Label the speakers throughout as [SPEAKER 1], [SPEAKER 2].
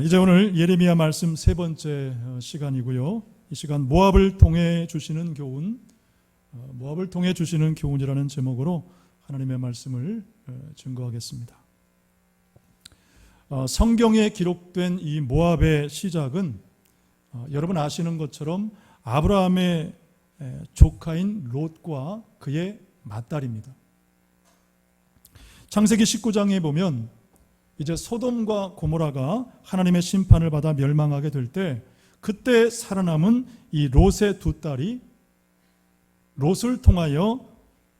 [SPEAKER 1] 이제 오늘 예레미야 말씀 세 번째 시간이고요. 이 시간 모압을 통해 주시는 교훈, 모압을 통해 주시는 교훈이라는 제목으로 하나님의 말씀을 증거하겠습니다. 성경에 기록된 이 모압의 시작은 여러분 아시는 것처럼 아브라함의 조카인 롯과 그의 맏딸입니다. 창세기 19장에 보면 이제 소돔과 고모라가 하나님의 심판을 받아 멸망하게 될 때 그때 살아남은 이 롯의 두 딸이 롯을 통하여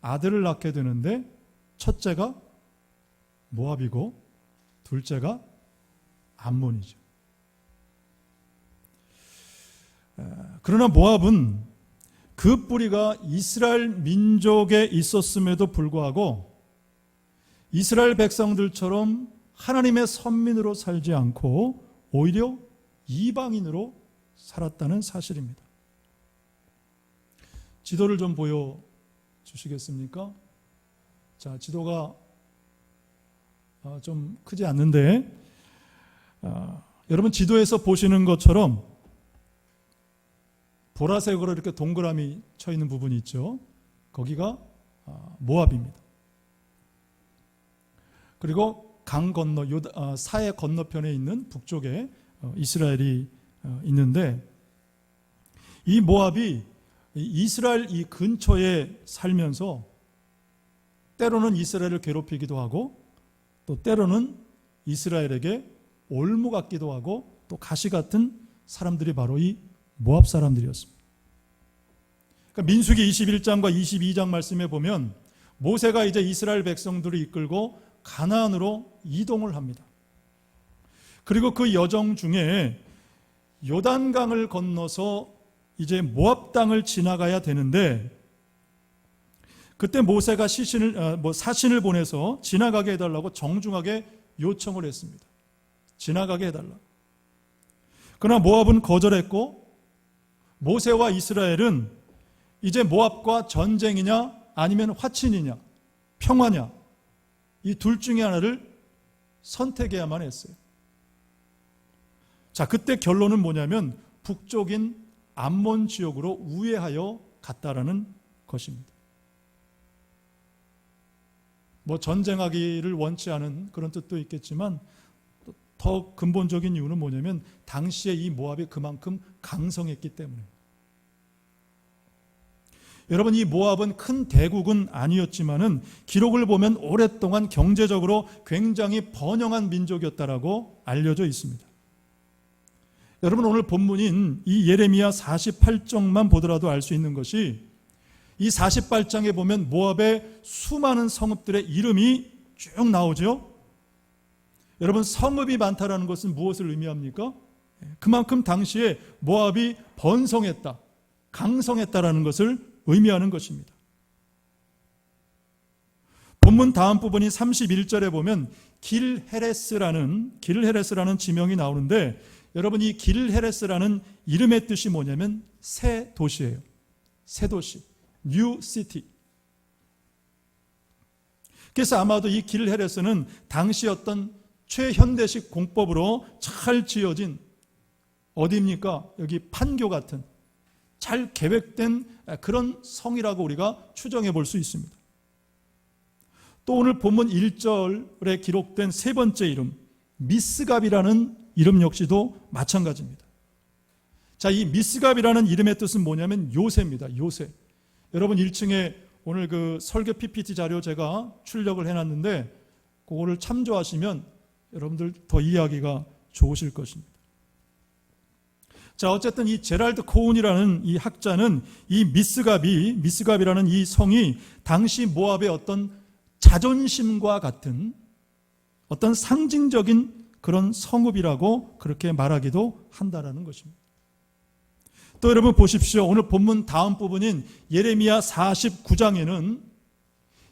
[SPEAKER 1] 아들을 낳게 되는데 첫째가 모압이고 둘째가 암몬이죠. 그러나 모압은 그 뿌리가 이스라엘 민족에 있었음에도 불구하고 이스라엘 백성들처럼 하나님의 선민으로 살지 않고 오히려 이방인으로 살았다는 사실입니다. 지도를 좀 보여주시겠습니까? 자, 지도가 좀 크지 않는데 여러분 지도에서 보시는 것처럼 보라색으로 이렇게 동그라미 쳐 있는 부분이 있죠. 거기가 모압입니다. 그리고 강 건너 사해 건너편에 있는 북쪽에 이스라엘이 있는데 이 모압이 이스라엘 이 근처에 살면서 때로는 이스라엘을 괴롭히기도 하고 또 때로는 이스라엘에게 올무 같기도 하고 또 가시 같은 사람들이 바로 이 모압 사람들이었습니다. 그러니까 민수기 21장과 22장 말씀에 보면 모세가 이제 이스라엘 백성들을 이끌고 가나안으로 이동을 합니다. 그리고 그 여정 중에 요단강을 건너서 이제 모압 땅을 지나가야 되는데 그때 모세가 사신을 보내서 지나가게 해달라고 정중하게 요청을 했습니다. 지나가게 해달라. 그러나 모압은 거절했고 모세와 이스라엘은 이제 모압과 전쟁이냐 아니면 화친이냐 평화냐 이 둘 중에 하나를 선택해야만 했어요. 자, 그때 결론은 뭐냐면 북쪽인 암몬 지역으로 우회하여 갔다라는 것입니다. 뭐 전쟁하기를 원치 않은 그런 뜻도 있겠지만 더 근본적인 이유는 뭐냐면 당시에 이 모압이 그만큼 강성했기 때문에. 여러분 이 모압은 큰 대국은 아니었지만은 기록을 보면 오랫동안 경제적으로 굉장히 번영한 민족이었다라고 알려져 있습니다. 여러분 오늘 본문인 이 예레미야 48장만 보더라도 알 수 있는 것이 이 48장에 보면 모압의 수많은 성읍들의 이름이 쭉 나오죠. 여러분 성읍이 많다라는 것은 무엇을 의미합니까? 그만큼 당시에 모압이 번성했다, 강성했다라는 것을 의미하는 것입니다. 본문 다음 부분인 31절에 보면 길헤레스라는 지명이 나오는데 여러분 이 길헤레스라는 이름의 뜻이 뭐냐면 새 도시예요. 새 도시, 뉴 시티. 그래서 아마도 이 길헤레스는 당시 어떤 최현대식 공법으로 잘 지어진 어디입니까? 여기 판교 같은 잘 계획된 그런 성이라고 우리가 추정해 볼 수 있습니다. 또 오늘 본문 1절에 기록된 세 번째 이름 미스갑이라는 이름 역시도 마찬가지입니다. 자, 이 미스갑이라는 이름의 뜻은 뭐냐면 요새입니다. 요새. 여러분 1층에 오늘 그 설교 PPT 자료 제가 출력을 해놨는데 그거를 참조하시면 여러분들 더 이해하기가 좋으실 것입니다. 자, 어쨌든 이 제랄드 코운이라는 이 학자는 이 미스갑이라는 이 성이 당시 모압의 어떤 자존심과 같은 어떤 상징적인 그런 성읍이라고 그렇게 말하기도 한다라는 것입니다. 또 여러분 보십시오. 오늘 본문 다음 부분인 예레미야 49장에는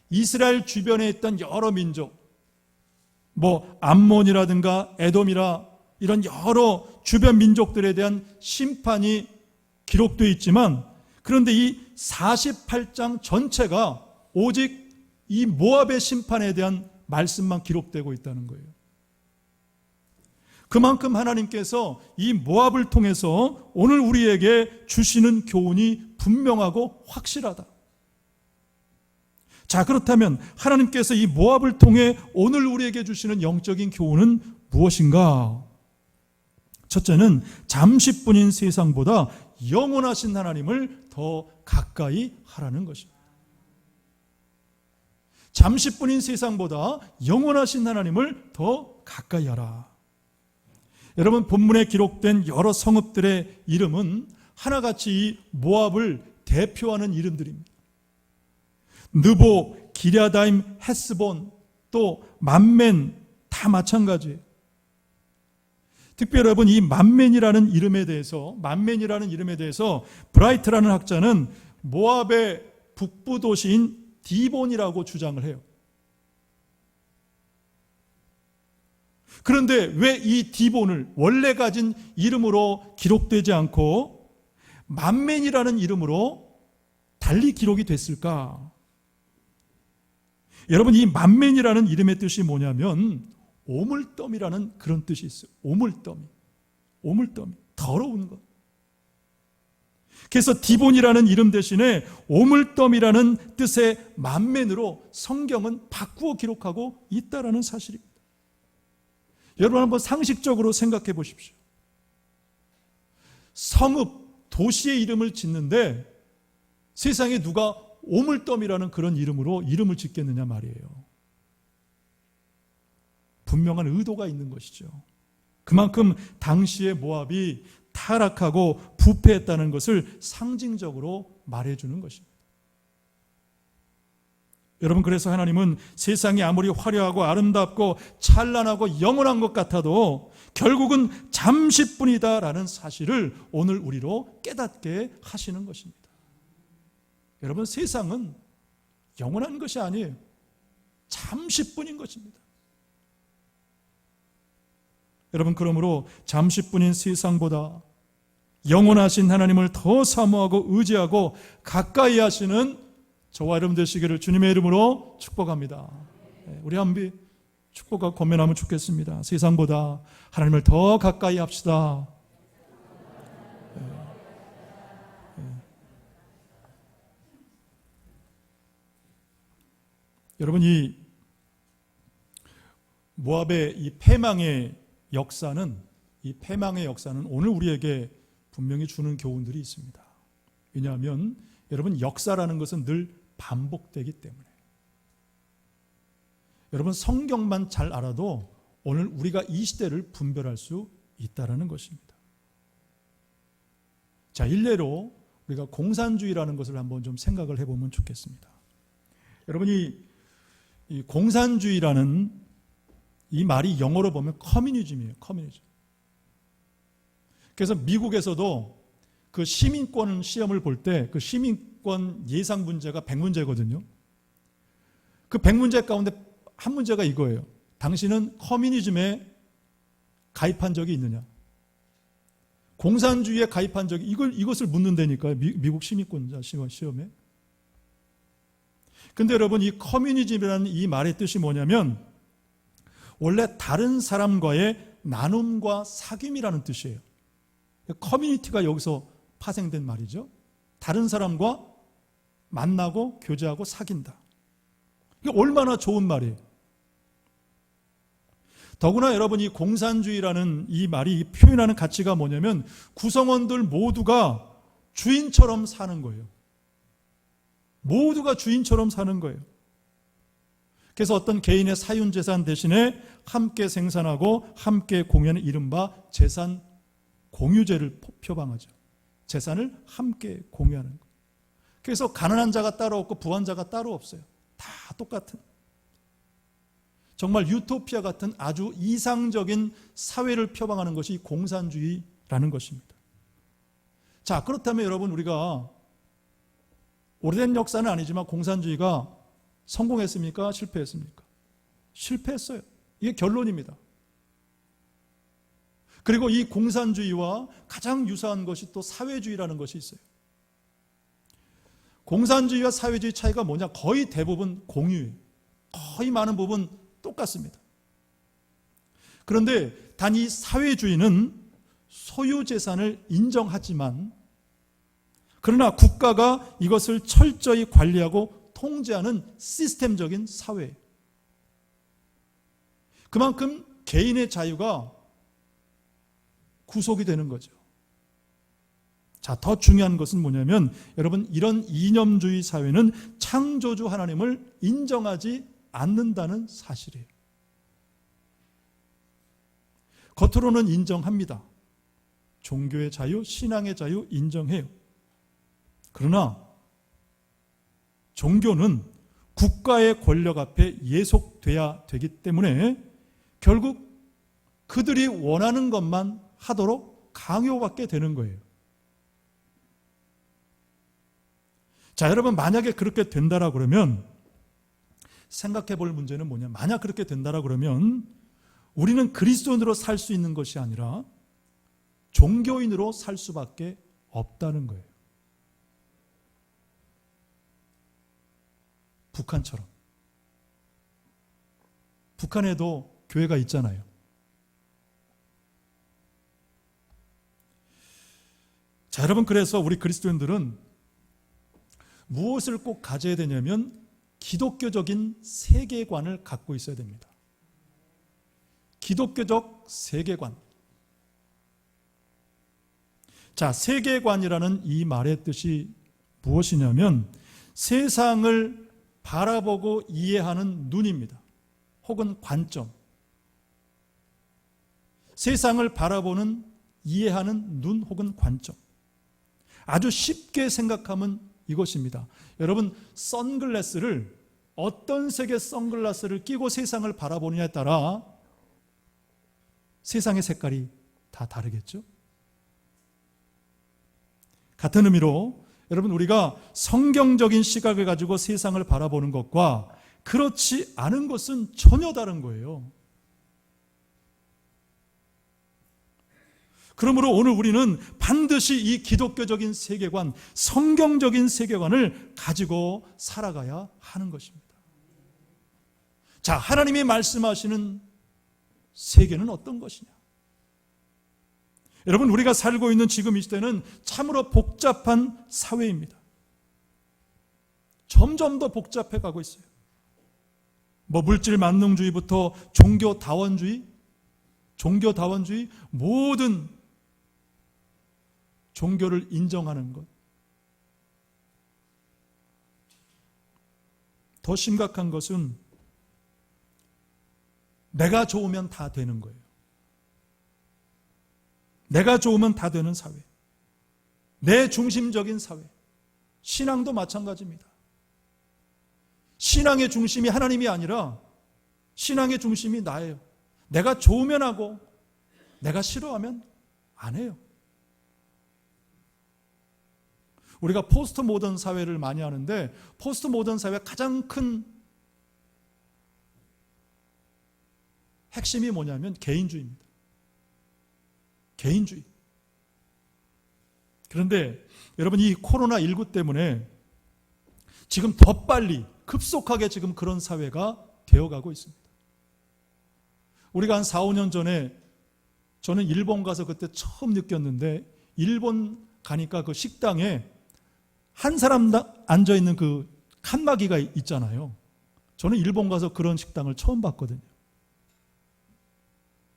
[SPEAKER 1] 이스라엘 주변에 있던 여러 민족, 뭐 암몬이라든가 에돔이라 이런 여러 주변 민족들에 대한 심판이 기록되어 있지만 그런데 이 48장 전체가 오직 이 모압의 심판에 대한 말씀만 기록되고 있다는 거예요. 그만큼 하나님께서 이 모압을 통해서 오늘 우리에게 주시는 교훈이 분명하고 확실하다. 자, 그렇다면 하나님께서 이 모압을 통해 오늘 우리에게 주시는 영적인 교훈은 무엇인가? 첫째는 잠시뿐인 세상보다 영원하신 하나님을 더 가까이 하라는 것입니다. 잠시뿐인 세상보다 영원하신 하나님을 더 가까이 하라. 여러분, 본문에 기록된 여러 성읍들의 이름은 하나같이 이 모압을 대표하는 이름들입니다. 느보, 기랴다임, 헤스본, 또 만멘 다 마찬가지예요. 특별히 여러분, 이 만멘이라는 이름에 대해서 브라이트라는 학자는 모압의 북부 도시인 디본이라고 주장을 해요. 그런데 왜 이 디본을 원래 가진 이름으로 기록되지 않고 만멘이라는 이름으로 달리 기록이 됐을까? 여러분, 이 만멘이라는 이름의 뜻이 뭐냐면 오물더미라는 그런 뜻이 있어요. 오물더미, 더러운 것. 그래서 디본이라는 이름 대신에 오물더미라는 뜻의 만멘으로 성경은 바꾸어 기록하고 있다라는 사실입니다. 여러분, 한번 상식적으로 생각해 보십시오. 성읍, 도시의 이름을 짓는데 세상에 누가 오물더미라는 그런 이름으로 이름을 짓겠느냐 말이에요. 분명한 의도가 있는 것이죠. 그만큼 당시의 모압이 타락하고 부패했다는 것을 상징적으로 말해주는 것입니다. 여러분, 그래서 하나님은 세상이 아무리 화려하고 아름답고 찬란하고 영원한 것 같아도 결국은 잠시뿐이다라는 사실을 오늘 우리로 깨닫게 하시는 것입니다. 여러분, 세상은 영원한 것이 아니에요. 잠시뿐인 것입니다. 여러분, 그러므로 잠시뿐인 세상보다 영원하신 하나님을 더 사모하고 의지하고 가까이 하시는 저와 여러분 되시기를 주님의 이름으로 축복합니다. 우리 한비 축복과 권면하면 좋겠습니다. 세상보다 하나님을 더 가까이 합시다. 여러분, 이 모압의 이 패망의 역사는 오늘 우리에게 분명히 주는 교훈들이 있습니다. 왜냐하면 여러분, 역사라는 것은 늘 반복되기 때문에. 여러분, 성경만 잘 알아도 오늘 우리가 이 시대를 분별할 수 있다는 것입니다. 자, 일례로 우리가 공산주의라는 것을 한번 좀 생각을 해보면 좋겠습니다. 여러분이 이 공산주의라는 이 말이 영어로 보면 커뮤니즘이에요. 커뮤니즘. 그래서 미국에서도 그 시민권 시험을 볼 때 그 시민권 예상 문제가 100문제거든요. 그 100문제 가운데 한 문제가 이거예요. 당신은 커뮤니즘에 가입한 적이 있느냐? 공산주의에 가입한 적이 이것을 묻는다니까요. 미국 시민권자 시험에. 근데 여러분, 이 커뮤니즘이라는 이 말의 뜻이 뭐냐면 원래 다른 사람과의 나눔과 사귐이라는 뜻이에요. 커뮤니티가 여기서 파생된 말이죠. 다른 사람과 만나고 교제하고 사귄다. 이게 얼마나 좋은 말이에요. 더구나 여러분, 이 공산주의라는 이 말이 표현하는 가치가 뭐냐면 구성원들 모두가 주인처럼 사는 거예요. 모두가 주인처럼 사는 거예요. 그래서 어떤 개인의 사윤재산 대신에 함께 생산하고 함께 공유하는 이른바 재산 공유제를 표방하죠. 재산을 함께 공유하는 것. 그래서 가난한 자가 따로 없고 부한 자가 따로 없어요. 다 똑같은, 정말 유토피아 같은 아주 이상적인 사회를 표방하는 것이 공산주의라는 것입니다. 자, 그렇다면 여러분, 우리가 오래된 역사는 아니지만 공산주의가 성공했습니까? 실패했습니까? 실패했어요. 이게 결론입니다. 그리고 이 공산주의와 가장 유사한 것이 또 사회주의라는 것이 있어요. 공산주의와 사회주의 차이가 뭐냐? 거의 대부분 공유예요. 거의 많은 부분 똑같습니다. 그런데 단 이 사회주의는 소유재산을 인정하지만, 그러나 국가가 이것을 철저히 관리하고 통제하는 시스템적인 사회예요. 그만큼 개인의 자유가 구속이 되는 거죠. 자, 더 중요한 것은 뭐냐면, 여러분, 이런 이념주의 사회는 창조주 하나님을 인정하지 않는다는 사실이에요. 겉으로는 인정합니다. 종교의 자유, 신앙의 자유 인정해요. 그러나 종교는 국가의 권력 앞에 예속돼야 되기 때문에 결국 그들이 원하는 것만 하도록 강요받게 되는 거예요. 자, 여러분, 만약에 그렇게 된다라 그러면 생각해 볼 문제는 뭐냐? 만약 그렇게 된다라 그러면 우리는 그리스도인으로 살 수 있는 것이 아니라 종교인으로 살 수밖에 없다는 거예요. 북한처럼. 북한에도 교회가 있잖아요. 자, 여러분, 그래서 우리 그리스도인들은 무엇을 꼭 가져야 되냐면 기독교적인 세계관을 갖고 있어야 됩니다. 기독교적 세계관. 자, 세계관이라는 이 말의 뜻이 무엇이냐면 세상을 바라보고 이해하는 눈입니다. 혹은 관점. 세상을 바라보는, 이해하는 눈 혹은 관점. 아주 쉽게 생각하면 이것입니다. 여러분, 선글라스를, 어떤 색의 선글라스를 끼고 세상을 바라보느냐에 따라 세상의 색깔이 다 다르겠죠? 같은 의미로 여러분, 우리가 성경적인 시각을 가지고 세상을 바라보는 것과 그렇지 않은 것은 전혀 다른 거예요. 그러므로 오늘 우리는 반드시 이 기독교적인 세계관, 성경적인 세계관을 가지고 살아가야 하는 것입니다. 자, 하나님이 말씀하시는 세계는 어떤 것이냐? 여러분, 우리가 살고 있는 지금 이 시대는 참으로 복잡한 사회입니다. 점점 더 복잡해 가고 있어요. 물질 만능주의부터 종교다원주의, 모든 종교를 인정하는 것. 더 심각한 것은 내가 좋으면 다 되는 거예요. 내가 좋으면 다 되는 사회. 내 중심적인 사회. 신앙도 마찬가지입니다. 신앙의 중심이 하나님이 아니라 신앙의 중심이 나예요. 내가 좋으면 하고 내가 싫어하면 안 해요. 우리가 포스트 모던 사회를 많이 하는데 포스트 모던 사회의 가장 큰 핵심이 뭐냐면 개인주의입니다. 개인주의. 그런데 여러분, 이 코로나19 때문에 지금 더 빨리 급속하게 지금 그런 사회가 되어가고 있습니다. 우리가 한 4, 5년 전에 저는 일본 가서 그때 처음 느꼈는데, 일본 가니까 그 식당에 한 사람당 앉아있는 그 칸막이가 있잖아요. 저는 일본 가서 그런 식당을 처음 봤거든요.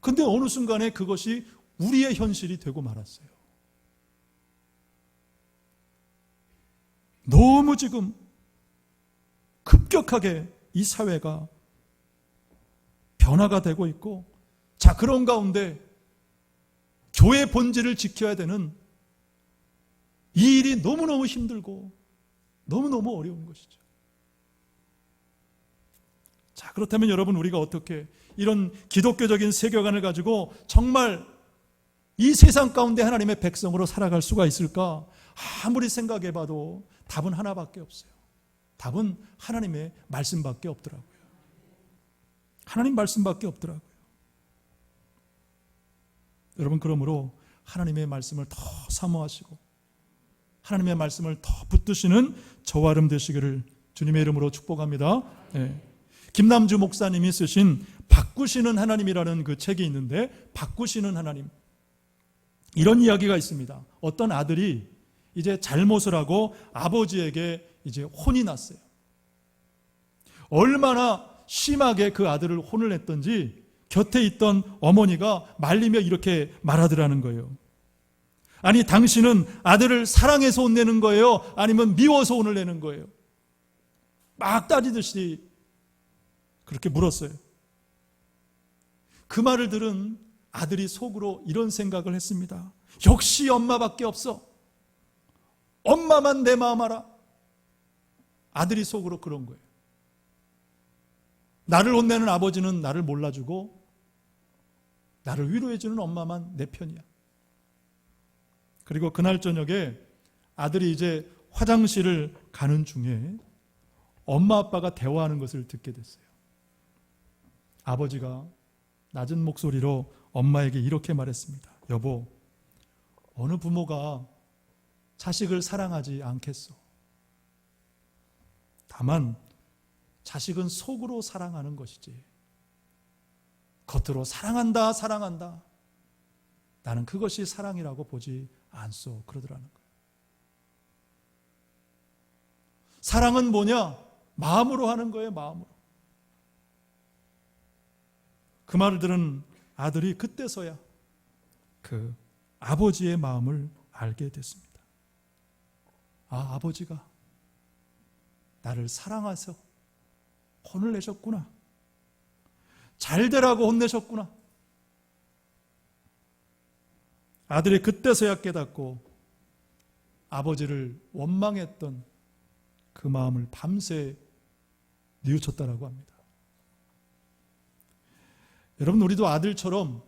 [SPEAKER 1] 근데 어느 순간에 그것이 우리의 현실이 되고 말았어요. 너무 지금 급격하게 이 사회가 변화가 되고 있고, 자, 그런 가운데 교회 본질을 지켜야 되는 이 일이 너무너무 힘들고 너무너무 어려운 것이죠. 자, 그렇다면 여러분, 우리가 어떻게 이런 기독교적인 세계관을 가지고 정말 이 세상 가운데 하나님의 백성으로 살아갈 수가 있을까? 아무리 생각해봐도 답은 하나밖에 없어요. 답은 하나님의 말씀밖에 없더라고요. 하나님 말씀밖에 없더라고요. 여러분, 그러므로 하나님의 말씀을 더 사모하시고 하나님의 말씀을 더 붙드시는 저와 여러분 되시기를 주님의 이름으로 축복합니다. 네. 김남주 목사님이 쓰신 바꾸시는 하나님이라는 그 책이 있는데, 바꾸시는 하나님, 이런 이야기가 있습니다. 어떤 아들이 이제 잘못을 하고 아버지에게 이제 혼이 났어요. 얼마나 심하게 그 아들을 혼을 냈던지 곁에 있던 어머니가 말리며 이렇게 말하더라는 거예요. 아니, 당신은 아들을 사랑해서 혼내는 거예요? 아니면 미워서 혼을 내는 거예요? 막 따지듯이 그렇게 물었어요. 그 말을 들은 아들이 속으로 이런 생각을 했습니다. 역시 엄마밖에 없어. 엄마만 내 마음 알아. 아들이 속으로 그런 거예요. 나를 혼내는 아버지는 나를 몰라주고 나를 위로해주는 엄마만 내 편이야. 그리고 그날 저녁에 아들이 이제 화장실을 가는 중에 엄마 아빠가 대화하는 것을 듣게 됐어요. 아버지가 낮은 목소리로 엄마에게 이렇게 말했습니다. 여보, 어느 부모가 자식을 사랑하지 않겠소? 다만 자식은 속으로 사랑하는 것이지 겉으로 사랑한다 사랑한다, 나는 그것이 사랑이라고 보지 않소. 그러더라는 거예요. 사랑은 뭐냐? 마음으로 하는 거예요. 마음으로. 그 말을 들은 아들이 그때서야 그 아버지의 마음을 알게 됐습니다. 아, 아버지가 나를 사랑해서 혼을 내셨구나. 잘 되라고 혼내셨구나. 아들이 그때서야 깨닫고 아버지를 원망했던 그 마음을 밤새 뉘우쳤다라고 합니다. 여러분, 우리도 아들처럼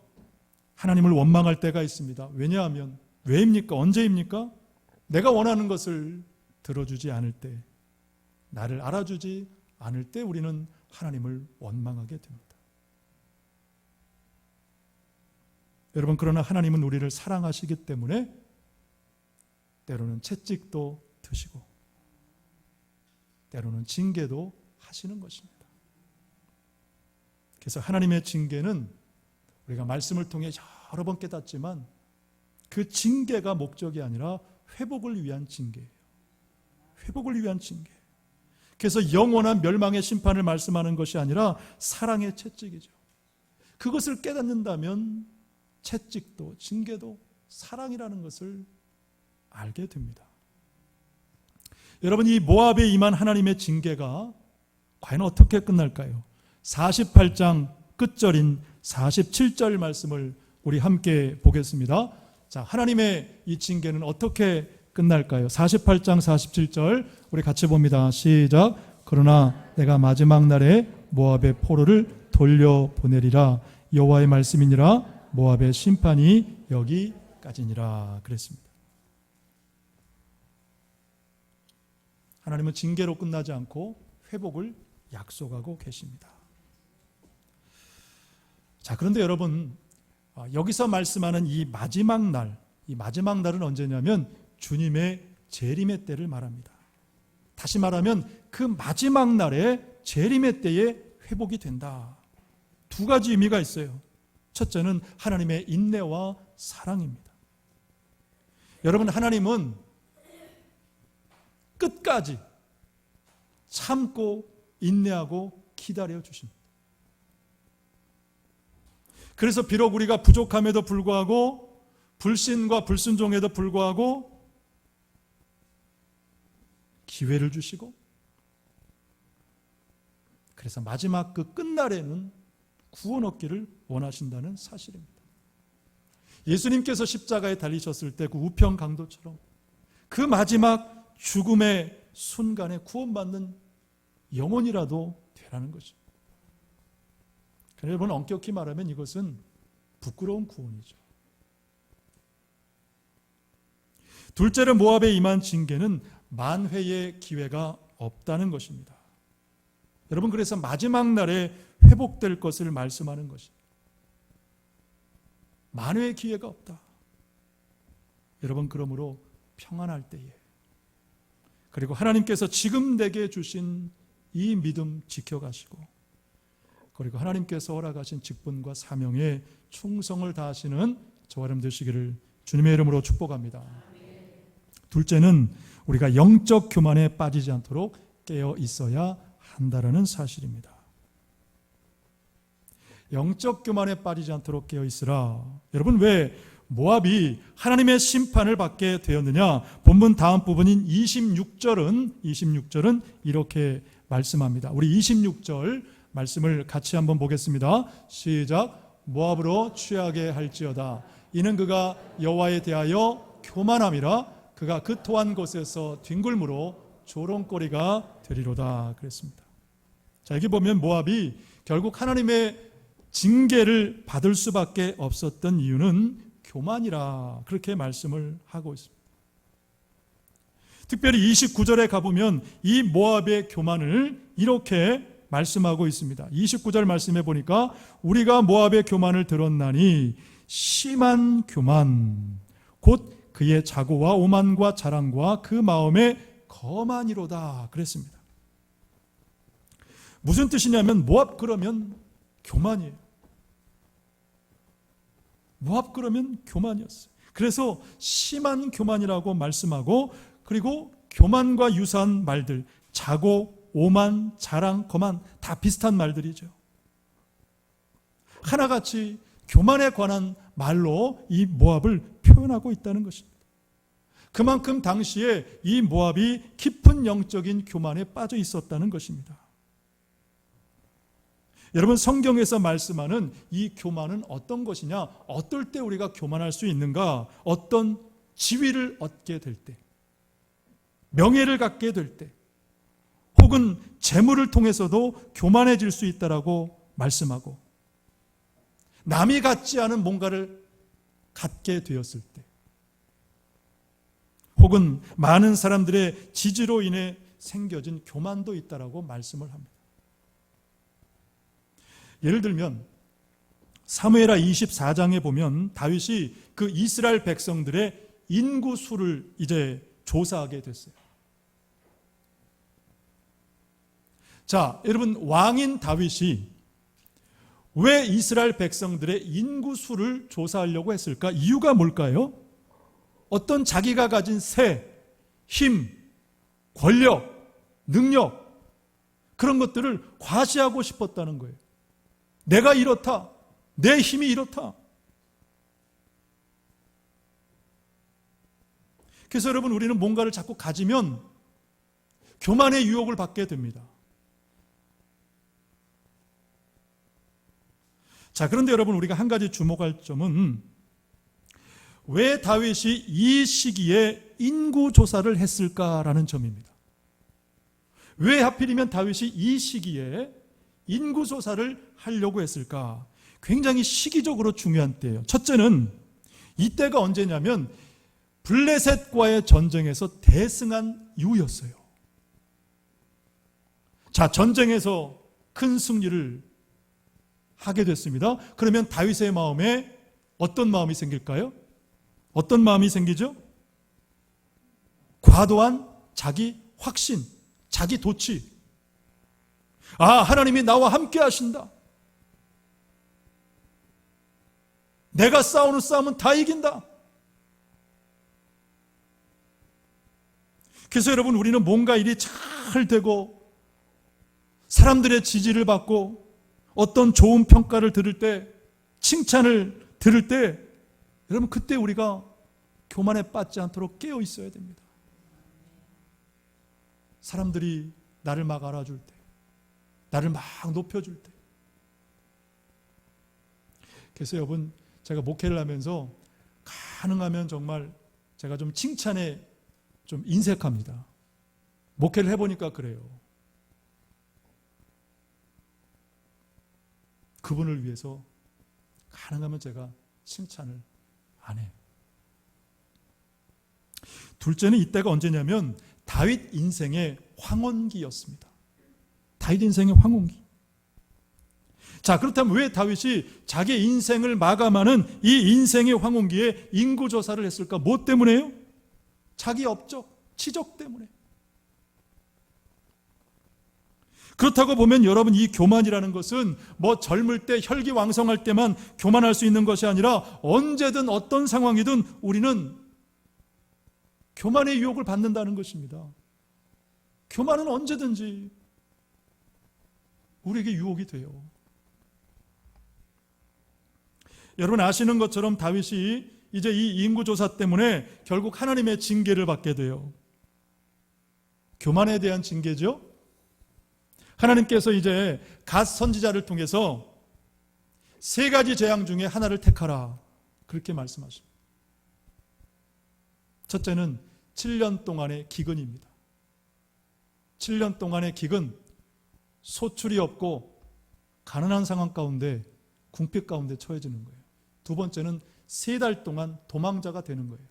[SPEAKER 1] 하나님을 원망할 때가 있습니다. 왜냐하면, 왜입니까? 언제입니까? 내가 원하는 것을 들어주지 않을 때, 나를 알아주지 않을 때 우리는 하나님을 원망하게 됩니다. 여러분, 그러나 하나님은 우리를 사랑하시기 때문에 때로는 채찍도 드시고 때로는 징계도 하시는 것입니다. 그래서 하나님의 징계는 우리가 말씀을 통해 여러 번 깨닫지만 그 징계가 목적이 아니라 회복을 위한 징계예요. 회복을 위한 징계. 그래서 영원한 멸망의 심판을 말씀하는 것이 아니라 사랑의 채찍이죠. 그것을 깨닫는다면 채찍도 징계도 사랑이라는 것을 알게 됩니다. 여러분, 이 모압에 임한 하나님의 징계가 과연 어떻게 끝날까요? 48장 끝절인 47절 말씀을 우리 함께 보겠습니다. 자, 하나님의 이 징계는 어떻게 끝날까요? 48장 47절 우리 같이 봅니다. 시작. 그러나 내가 마지막 날에 모압의 포로를 돌려보내리라. 여호와의 말씀이니라. 모압의 심판이 여기까지니라. 그랬습니다. 하나님은 징계로 끝나지 않고 회복을 약속하고 계십니다. 자, 그런데 여러분, 여기서 말씀하는 이 마지막 날은 언제냐면 주님의 재림의 때를 말합니다. 다시 말하면 그 마지막 날에 재림의 때에 회복이 된다. 두 가지 의미가 있어요. 첫째는 하나님의 인내와 사랑입니다. 여러분, 하나님은 끝까지 참고 인내하고 기다려 주십니다. 그래서 비록 우리가 부족함에도 불구하고 불신과 불순종에도 불구하고 기회를 주시고, 그래서 마지막 그 끝날에는 구원 얻기를 원하신다는 사실입니다. 예수님께서 십자가에 달리셨을 때 그 우편 강도처럼 그 마지막 죽음의 순간에 구원받는 영혼이라도 되라는 것입니다. 여러분, 엄격히 말하면 이것은 부끄러운 구원이죠. 둘째로 모압에 임한 징계는 만회의 기회가 없다는 것입니다. 여러분, 그래서 마지막 날에 회복될 것을 말씀하는 것입니다. 만회의 기회가 없다. 여러분, 그러므로 평안할 때에, 그리고 하나님께서 지금 내게 주신 이 믿음 지켜가시고 그리고 하나님께서 허락하신 직분과 사명에 충성을 다하시는 저와 여러분 되시기를 주님의 이름으로 축복합니다. 둘째는 우리가 영적 교만에 빠지지 않도록 깨어 있어야 한다는 사실입니다. 영적 교만에 빠지지 않도록 깨어 있으라. 여러분, 왜 모압이 하나님의 심판을 받게 되었느냐? 본문 다음 부분인 26절은 이렇게 말씀합니다. 우리 26절 말씀을 같이 한번 보겠습니다. 시작. 모압으로 취하게 할지어다. 이는 그가 여호와에 대하여 교만함이라. 그가 그 토한 곳에서 뒹굴므로 조롱거리가 되리로다. 그랬습니다. 자, 여기 보면 모압이 결국 하나님의 징계를 받을 수밖에 없었던 이유는 교만이라, 그렇게 말씀을 하고 있습니다. 특별히 29절에 가보면 이 모압의 교만을 이렇게 말씀하고 있습니다. 29절 말씀해 보니까 우리가 모압의 교만을 들었나니 심한 교만 곧 그의 자고와 오만과 자랑과 그 마음의 거만이로다 그랬습니다. 무슨 뜻이냐면 모압 그러면 교만이에요. 모압 그러면 교만이었어요. 그래서 심한 교만이라고 말씀하고, 그리고 교만과 유사한 말들, 자고, 오만, 자랑, 거만 다 비슷한 말들이죠. 하나같이 교만에 관한 말로 이 모압을 표현하고 있다는 것입니다. 그만큼 당시에 이 모압이 깊은 영적인 교만에 빠져 있었다는 것입니다. 여러분, 성경에서 말씀하는 이 교만은 어떤 것이냐? 어떨 때 우리가 교만할 수 있는가? 어떤 지위를 얻게 될 때, 명예를 갖게 될 때, 혹은 재물을 통해서도 교만해질 수 있다라고 말씀하고, 남이 갖지 않은 뭔가를 갖게 되었을 때, 혹은 많은 사람들의 지지로 인해 생겨진 교만도 있다라고 말씀을 합니다. 예를 들면 사무엘하 24장에 보면 다윗이 그 이스라엘 백성들의 인구 수를 이제 조사하게 됐어요. 자, 여러분, 왕인 다윗이 왜 이스라엘 백성들의 인구 수를 조사하려고 했을까? 이유가 뭘까요? 어떤 자기가 가진 세, 힘, 권력, 능력, 그런 것들을 과시하고 싶었다는 거예요. 내가 이렇다. 내 힘이 이렇다. 그래서 여러분, 우리는 뭔가를 자꾸 가지면 교만의 유혹을 받게 됩니다. 자, 그런데 여러분, 우리가 한 가지 주목할 점은 왜 다윗이 이 시기에 인구조사를 했을까라는 점입니다. 왜 하필이면 다윗이 이 시기에 인구조사를 하려고 했을까? 굉장히 시기적으로 중요한 때예요. 첫째는 이때가 언제냐면 블레셋과의 전쟁에서 대승한 이후였어요. 자, 전쟁에서 큰 승리를 하게 됐습니다. 그러면 다윗의 마음에 어떤 마음이 생길까요? 어떤 마음이 생기죠? 과도한 자기 확신, 자기 도취. 아, 하나님이 나와 함께 하신다. 내가 싸우는 싸움은 다 이긴다. 그래서 여러분, 우리는 뭔가 일이 잘 되고 사람들의 지지를 받고 어떤 좋은 평가를 들을 때, 칭찬을 들을 때, 여러분, 그때 우리가 교만에 빠지지 않도록 깨어 있어야 됩니다. 사람들이 나를 막 알아줄 때, 나를 막 높여줄 때. 그래서 여러분, 제가 목회를 하면서 가능하면 정말 제가 좀 칭찬에 좀 인색합니다. 목회를 해보니까 그래요. 그분을 위해서 가능하면 제가 칭찬을 안 해요. 둘째는 이때가 언제냐면 다윗 인생의 황혼기였습니다. 다윗 인생의 황혼기. 자, 그렇다면 왜 다윗이 자기 인생을 마감하는 이 인생의 황혼기에 인구조사를 했을까? 뭐 때문에요? 자기 업적, 치적 때문에. 그렇다고 보면 여러분, 이 교만이라는 것은 뭐 젊을 때 혈기왕성할 때만 교만할 수 있는 것이 아니라 언제든 어떤 상황이든 우리는 교만의 유혹을 받는다는 것입니다. 교만은 언제든지 우리에게 유혹이 돼요. 여러분 아시는 것처럼 다윗이 이제 이 인구조사 때문에 결국 하나님의 징계를 받게 돼요. 교만에 대한 징계죠. 하나님께서 이제 갓 선지자를 통해서 세 가지 재앙 중에 하나를 택하라, 그렇게 말씀하십니다. 첫째는 7년 동안의 기근입니다. 7년 동안의 기근, 소출이 없고 가난한 상황 가운데, 궁핍 가운데 처해지는 거예요. 두 번째는 3달 동안 도망자가 되는 거예요.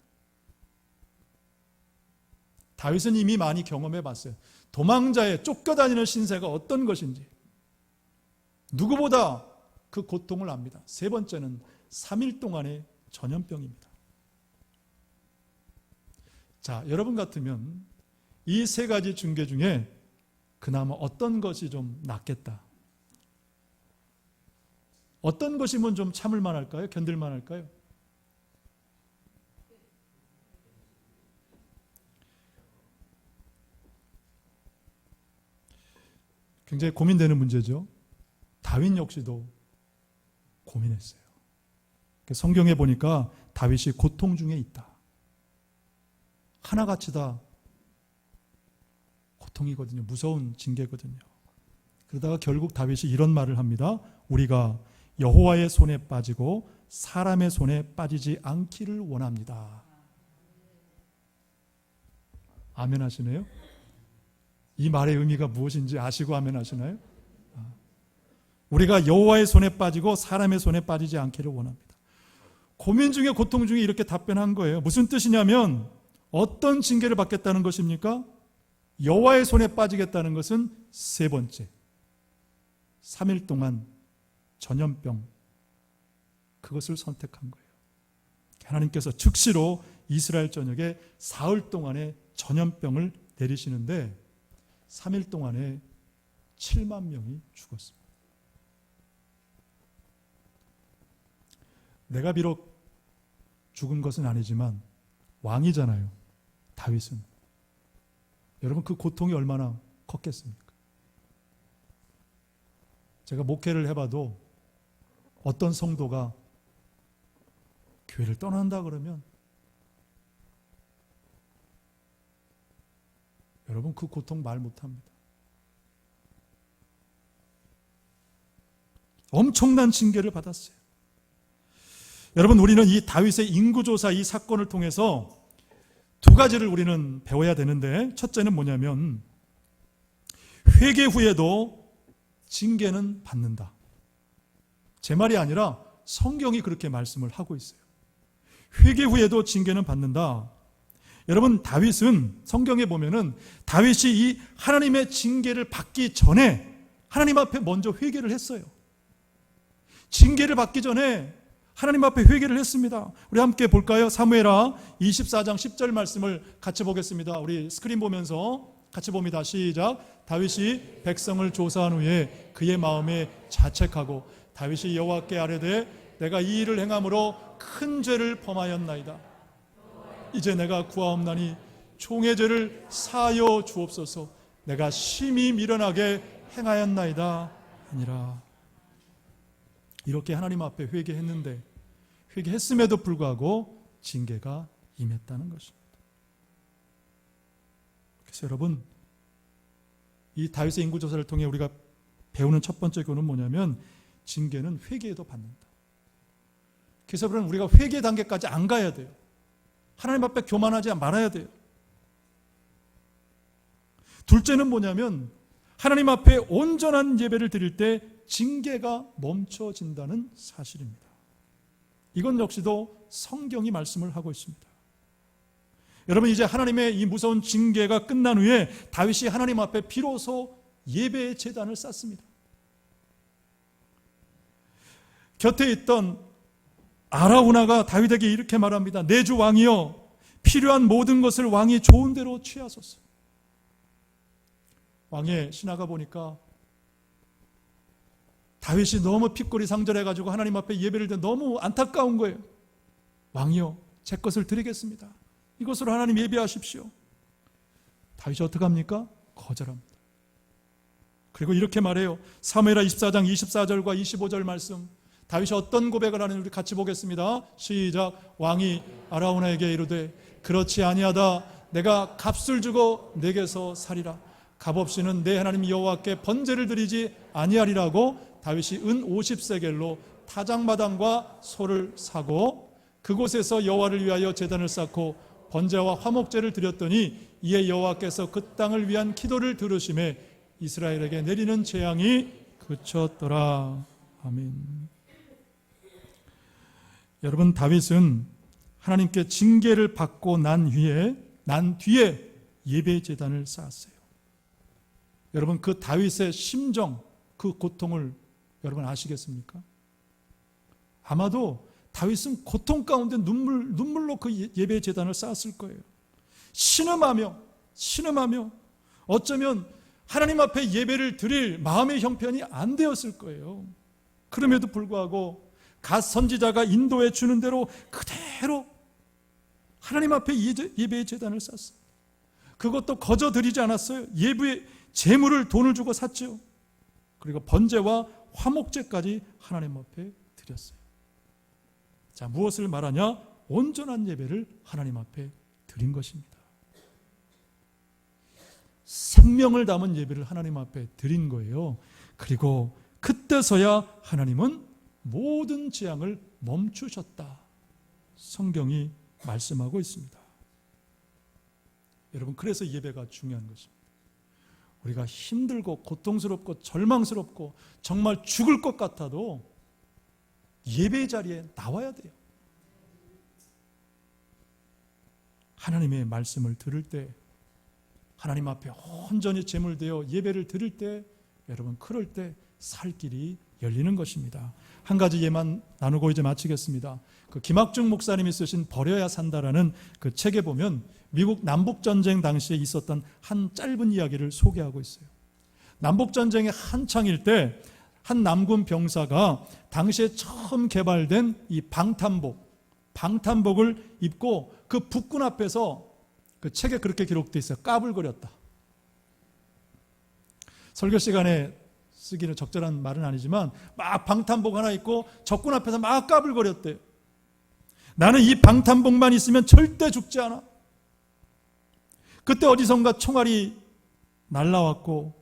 [SPEAKER 1] 다윗은 이미 많이 경험해 봤어요. 도망자의 쫓겨다니는 신세가 어떤 것인지 누구보다 그 고통을 압니다. 세 번째는 3일 동안의 전염병입니다. 자, 여러분 같으면 이 세 가지 징계 중에 그나마 어떤 것이 좀 낫겠다, 어떤 것이면 좀 참을 만할까요? 견딜 만할까요? 굉장히 고민되는 문제죠. 다윗 역시도 고민했어요. 성경에 보니까 다윗이 고통 중에 있다. 하나같이 다 고통이거든요. 무서운 징계거든요. 그러다가 결국 다윗이 이런 말을 합니다. 우리가 여호와의 손에 빠지고 사람의 손에 빠지지 않기를 원합니다. 아멘 하시네요. 이 말의 의미가 무엇인지 아시고 아멘 하시나요? 우리가 여호와의 손에 빠지고 사람의 손에 빠지지 않기를 원합니다. 고민 중에 고통 중에 이렇게 답변한 거예요. 무슨 뜻이냐면 어떤 징계를 받겠다는 것입니까? 여호와의 손에 빠지겠다는 것은 세 번째, 3일 동안 전염병, 그것을 선택한 거예요. 하나님께서 즉시로 이스라엘 전역에 사흘 동안의 전염병을 내리시는데 3일 동안에 7만 명이 죽었습니다. 내가 비록 죽은 것은 아니지만 왕이잖아요, 다윗은. 여러분, 그 고통이 얼마나 컸겠습니까? 제가 목회를 해봐도 어떤 성도가 교회를 떠난다 그러면 여러분, 그 고통 말 못합니다. 엄청난 징계를 받았어요. 여러분, 우리는 이 다윗의 인구조사 이 사건을 통해서 두 가지를 우리는 배워야 되는데, 첫째는 뭐냐면 회개 후에도 징계는 받는다. 제 말이 아니라 성경이 그렇게 말씀을 하고 있어요. 회개 후에도 징계는 받는다. 여러분, 다윗은 성경에 보면은 다윗이 이 하나님의 징계를 받기 전에 하나님 앞에 먼저 회개를 했어요. 징계를 받기 전에 하나님 앞에 회개를 했습니다. 우리 함께 볼까요? 사무엘하 24장 10절 말씀을 같이 보겠습니다. 우리 스크린 보면서 같이 봅니다. 시작. 다윗이 백성을 조사한 후에 그의 마음에 자책하고 다윗이 여호와께 아뢰되 내가 이 일을 행함으로 큰 죄를 범하였나이다. 이제 내가 구하옵나니 총의 죄를 사하여 주옵소서. 내가 심히 미련하게 행하였나이다 아니라. 이렇게 하나님 앞에 회개했는데, 회개했음에도 불구하고 징계가 임했다는 것입니다. 그래서 여러분, 이 다윗의 인구조사를 통해 우리가 배우는 첫 번째 교훈은 뭐냐면 징계는 회개에도 받는다. 그래서 그런 우리가 회개 단계까지 안 가야 돼요. 하나님 앞에 교만하지 말아야 돼요. 둘째는 뭐냐면 하나님 앞에 온전한 예배를 드릴 때 징계가 멈춰진다는 사실입니다. 이건 역시도 성경이 말씀을 하고 있습니다. 여러분, 이제 하나님의 이 무서운 징계가 끝난 후에 다윗이 하나님 앞에 비로소 예배의 제단을 쌓습니다. 곁에 있던 아라우나가 다윗에게 이렇게 말합니다. 내 주 왕이여, 필요한 모든 것을 왕이 좋은 대로 취하소서. 왕의 신하가 보니까 다윗이 너무 핏골이 상절해가지고 하나님 앞에 예배를 드려 너무 안타까운 거예요. 왕이여, 제 것을 드리겠습니다. 이것으로 하나님 예배하십시오. 다윗이 어떻게 합니까? 거절합니다. 그리고 이렇게 말해요. 사무엘하 24장 24절과 25절 말씀, 다윗이 어떤 고백을 하는지 우리 같이 보겠습니다. 시작. 왕이 아라우나에게 이르되 그렇지 아니하다. 내가 값을 주고 내게서 살이라. 값 없이는 내 하나님 여호와께 번제를 드리지 아니하리라고 다윗이 은 50세겔로 타작마당과 소를 사고 그곳에서 여호와를 위하여 제단을 쌓고 번제와 화목제를 드렸더니 이에 여호와께서 그 땅을 위한 기도를 들으심에 이스라엘에게 내리는 재앙이 그쳤더라. 아멘. 여러분, 다윗은 하나님께 징계를 받고 난 뒤에 예배 제단을 쌓았어요. 여러분, 그 다윗의 심정, 그 고통을 여러분 아시겠습니까? 아마도 다윗은 고통 가운데 눈물로 그 예배 제단을 쌓았을 거예요. 신음하며 어쩌면 하나님 앞에 예배를 드릴 마음의 형편이 안 되었을 거예요. 그럼에도 불구하고 갓 선지자가 인도해 주는 대로 그대로 하나님 앞에 예배의 제단을 쌓았어요. 그것도 거저 드리지 않았어요. 예배의 제물을 돈을 주고 샀죠. 그리고 번제와 화목제까지 하나님 앞에 드렸어요. 자, 무엇을 말하냐? 온전한 예배를 하나님 앞에 드린 것입니다. 생명을 담은 예배를 하나님 앞에 드린 거예요. 그리고 그때서야 하나님은 모든 재앙을 멈추셨다. 성경이 말씀하고 있습니다. 여러분, 그래서 예배가 중요한 것입니다. 우리가 힘들고 고통스럽고 절망스럽고 정말 죽을 것 같아도 예배 자리에 나와야 돼요. 하나님의 말씀을 들을 때, 하나님 앞에 온전히 제물되어 예배를 드릴 때, 여러분 그럴 때 살 길이 열리는 것입니다. 한 가지 예만 나누고 이제 마치겠습니다. 그 김학중 목사님이 쓰신 버려야 산다라는 그 책에 보면 미국 남북전쟁 당시에 있었던 한 짧은 이야기를 소개하고 있어요. 남북전쟁의 한창일 때 한 남군 병사가 당시에 처음 개발된 이 방탄복을 입고 그 북군 앞에서 그 책에 그렇게 기록되어 있어요. 까불거렸다. 설교 시간에 쓰기는 적절한 말은 아니지만 막 방탄복 하나 입고 적군 앞에서 막 까불거렸대요. 나는 이 방탄복만 있으면 절대 죽지 않아. 그때 어디선가 총알이 날라왔고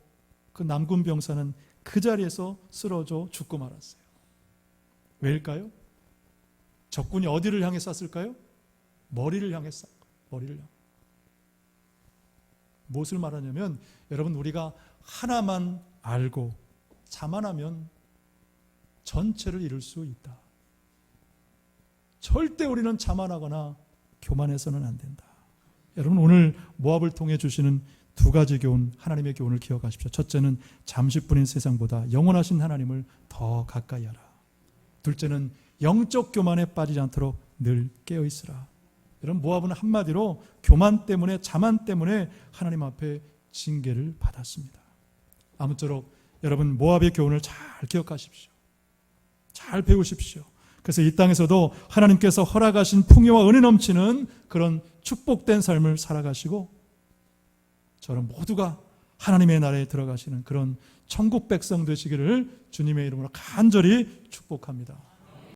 [SPEAKER 1] 그 남군 병사는 그 자리에서 쓰러져 죽고 말았어요. 왜일까요? 적군이 어디를 향해 쐈을까요? 머리를 향해 쐈고, 머리를 향해. 무엇을 말하냐면, 여러분, 우리가 하나만 알고 자만하면 전체를 이룰 수 있다. 절대 우리는 자만하거나 교만해서는 안 된다. 여러분, 오늘 모압을 통해 주시는 두 가지 교훈, 하나님의 교훈을 기억하십시오. 첫째는 잠시뿐인 세상보다 영원하신 하나님을 더 가까이 하라. 둘째는 영적 교만에 빠지지 않도록 늘 깨어 있으라. 여러분, 모압은 한마디로 교만 때문에, 자만 때문에 하나님 앞에 징계를 받았습니다. 아무쪼록 여러분, 모압의 교훈을 잘 기억하십시오. 잘 배우십시오. 그래서 이 땅에서도 하나님께서 허락하신 풍요와 은혜 넘치는 그런 축복된 삶을 살아가시고, 저는 모두가 하나님의 나라에 들어가시는 그런 천국 백성 되시기를 주님의 이름으로 간절히 축복합니다.